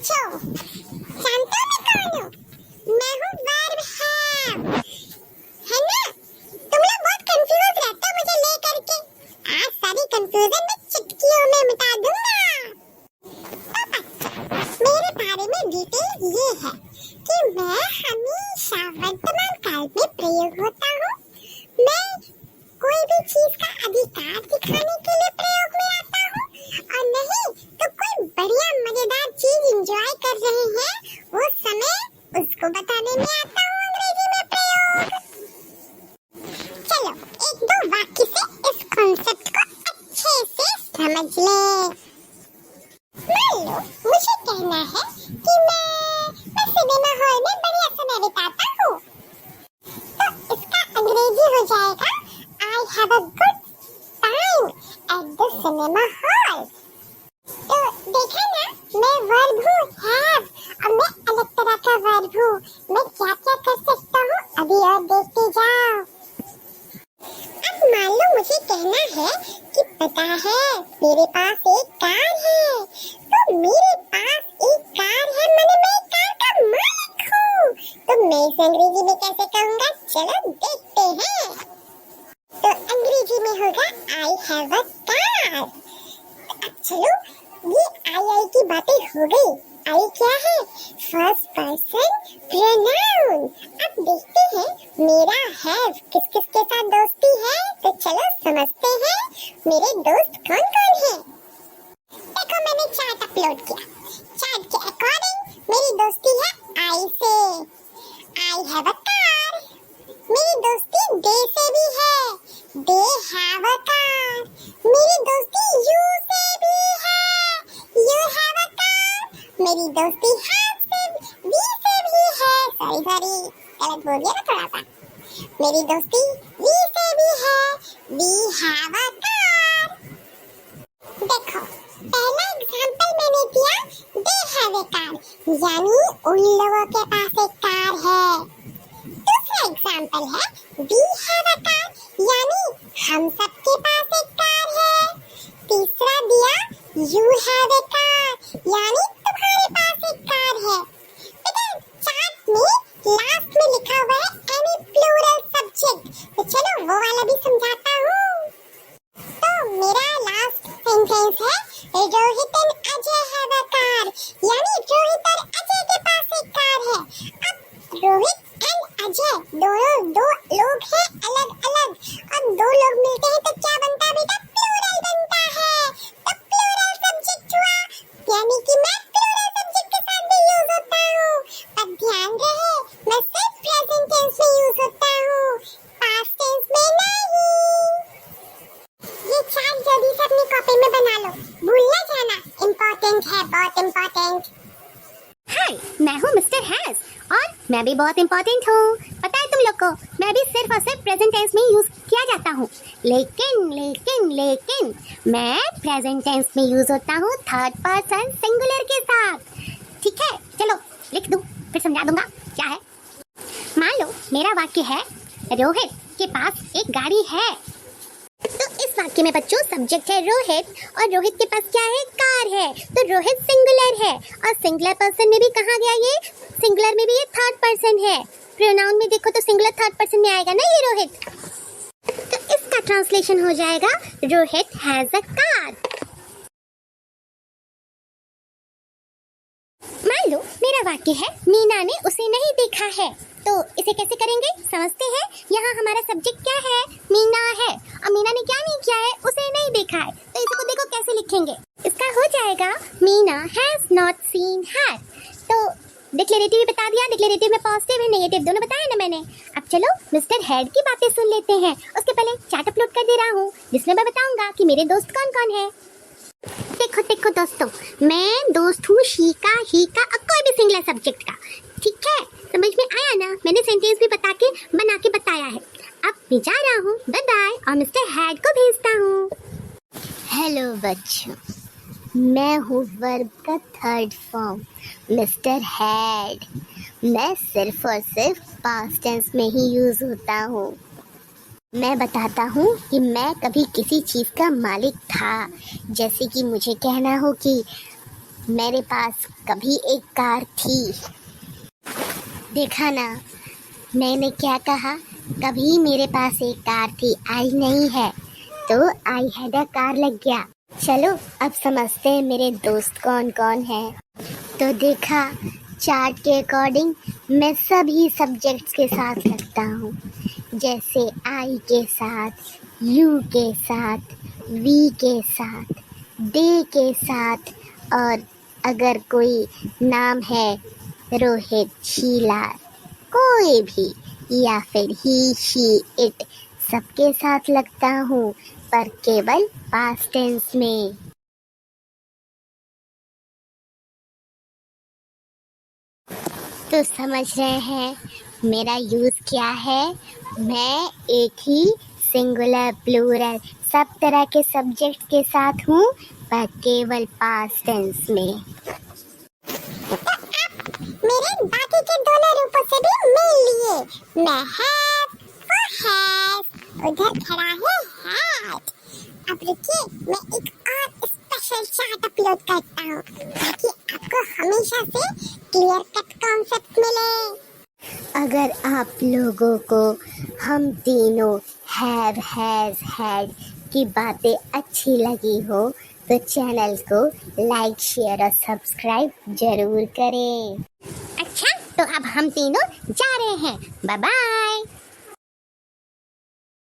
बच्चों, जानते हो मैं कौन हूँ? मैं हूँ वर्ब है ना? तुम लोग बहुत कंफ्यूज रहते हो मुझे लेकर के। आज सारी कंफ्यूजन मैं चुटकियों में मिटा दूंगा। तो मेरे बारे में डिटेल ये है कि मैं हमेशा वर्तमान काल में प्रयोग होता हूँ। मैं कोई भी चीज का अधिकार दिखाने के लिए प्रयोग में आता हूँ, और नहीं तो कोई बढ़िया मजेदार चीज एंजॉय कर रहे हैं वो समय उसको बताने में आता हूँ अंग्रेजी में प्रयोग। चलो एक दो वाक्य से इस कॉन्सेप्ट को अच्छे से समझ ले। मान लो मुझे कहना है कि मैं सिनेमा हॉल में बढ़िया समय बिताता हूँ, तो इसका अंग्रेजी हो जाएगा I have a good time at the cinema hall। तो देखा ना, मैं वर्ब हूँ have, और मैं अलग तरह का वर्ब हूँ। मैं क्या क्या कर सकता हूँ अभी और देखते जाओ। अब मान लो मुझे कहना है कि पता है मेरे पास एक कार है, तो मेरे पास एक कार है माने मैं एक कार का मालिक हूँ। तो मैं इसे अंग्रेजी में कैसे कहूँगा, चलो देखते हैं। तो अंग्रेजी में होगा I have a car। अब चलो ये आई की बातें हो गई। आई क्या है? First person pronoun. अब देखते हैं मेरा हैव किस किस के साथ दोस्ती है, तो चलो समझते हैं मेरे दोस्त कौन कौन है। देखो मैंने चार्ट अपलोड किया। चार्ट के अकॉर्डिंग मेरी दोस्ती है आई से। I have a car. मेरी दोस्ती दे से भी है। They have a car. मेरी दोस्ती यू से भी है। You have a car. मेरी दोस्ती हैव से वी से भी है। सॉरी गलत बोल दिया ना थोड़ा सा। मेरी दोस्ती वी से भी है। We have a car. देखो पहला एग्जांपल मैंने दिया दे हैव अ कार, यानी उन लोगों के पास एक कार है। दूसरा एग्जांपल है वी हैव अ कार, यानी हम सबके पास एक कार है। तीसरा दिया यू हैव अ कार, यानी तुम्हारे पास एक कार है। बेटा चार्ट में लास्ट में लिखा हुआ है एनी प्लूरल सब्जेक्ट, तो चलो वो वाला भी समझाता हूँ। तो मेरा लास्ट सेंटेंस है Rohit and Ajay have a car, यानी रोहित और अजय के पास एक कार है। अब रोहित एंड अजय दोनों दो लोग हैं अलग अलग, और दो लोग मिलते हैं तो क्या बनता है बेटा, प्लूरल बनता है। तो प्लूरल सब्जेक्ट हुआ, यानी कि मैं प्लूरल सब्जेक्ट के साथ भी यूज होता हूँ। पर ध्यान रहे मैं सिर्फ प्रेजेंट टेंस में यूज होता हूँ, पास्ट टेंस में नहीं। ये चार्ट जल्दी से अपनी कॉपी में बना लो, भूल ना जाना, इम्पोर्टेंट है, बहुत इम्पोर्टेंट। हाय, मैं हूँ मिस्टर हैज और मैं भी बहुत इम्पोर्टेंट हूँ। पता है तुम लोग को, मैं भी सिर्फ और सिर्फ प्रेजेंट टेंस में यूज किया जाता हूँ। लेकिन मैं प्रेजेंट टेंस में यूज होता हूँ थर्ड पर्सन सिंगुलर के साथ। ठीक है, चलो लिख दूँ फिर समझा दूंगा क्या है। मान लो मेरा वाक्य है रोहित के पास एक गाड़ी है। तो इस वाक्य में बच्चों सब्जेक्ट है रोहित, और रोहित के पास क्या है, कार है। तो रोहित सिंगुलर है, और सिंगुलर पर्सन में भी कहाँ गया ये, सिंगुलर में भी ये थर्ड पर्सन है। प्रोनाउन में देखो तो सिंगुलर थर्ड पर्सन में आएगा ना ये रोहित। तो इसका ट्रांसलेशन हो जाएगा रोहित हैज अ कार। मान लो मेरा वाक्य है मीना ने उसे नहीं देखा है। तो इसे कैसे करेंगे समझते हैं। यहाँ हमारा सब्जेक्ट क्या है, मीना है, और मीना ने क्या नहीं किया है, उसे नहीं देखा है। तो इसको देखो कैसे लिखेंगे। इसका हो जाएगा मीना हैज नॉट सीन हर। तो डिक्लेरेटिव भी बता दिया, डिक्लेरेटिव में पॉजिटिव है नेगेटिव दोनों बताया ना मैंने। अब चलो मिस्टर हेड की बातें सुन लेते हैं। उसके पहले चार्ट अपलोड कर दे रहा हूँ जिसमें मैं बताऊंगा कि मेरे दोस्त कौन कौन है। देखो दोस्तों, मैं दोस्त हूँ शीका, हीका और कोई भी सिंगुलर सब्जेक्ट का। ठीक है, समझ में आया ना, मैंने सेंटेंस भी बना के बताया है। अब मैं जा रहा हूँ, बाय बाय, और मिस्टर हेड को भेजता हूँ। हेलो बच्चों, मैं हूँ वर्ब का थर्ड फॉर्म मिस्टर हेड। मैं सिर्फ और सिर्फ पास्ट टेंस में ही यूज होता हूँ। मैं बताता हूँ कि मैं कभी किसी चीज़ का मालिक था, जैसे कि मुझे कहना हो कि मेरे पास कभी एक कार थी। देखा ना, मैंने क्या कहा? कभी मेरे पास एक कार थी, आज नहीं है। तो आई हैड अ कार लग गया। चलो अब समझते हैं मेरे दोस्त कौन कौन है। तो देखा, चार्ट के अकॉर्डिंग मैं सभी सब्जेक्ट्स के साथ लगता हूँ, जैसे आई के साथ, यू के साथ, वी के साथ, डे के साथ, और अगर कोई नाम है रोहित, शीला, कोई भी, या फिर ही, शी, इट, सबके साथ लगता हूँ, पर केवल पास्ट टेंस में। तो समझ रहे हैं मेरा यूज क्या है? मैं एक ही सिंगुलर, प्लूरल, सब तरह के सब्जेक्ट के साथ हूँ, पर केवल पास्ट टेंस में। मेरे बाकी के दोनों रूपों से भी मिल लिए। मैं हैव और हैज, उधर खड़ा है हैड। अब रुकिए, मैं एक और स्पेशल चार्ट अपलोड करता हूँ ताकि आपको हमेशा से क्लियर कट कॉन्सेप्ट मिले। अगर आप लोगों को हम तीनों हैव, हैज, हैड की बातें अच्छी लगी हो तो चैनल को लाइक, शेयर और सब्सक्राइब जरूर करें। अच्छा, तो अब हम तीनों जा रहे हैं। Bye bye.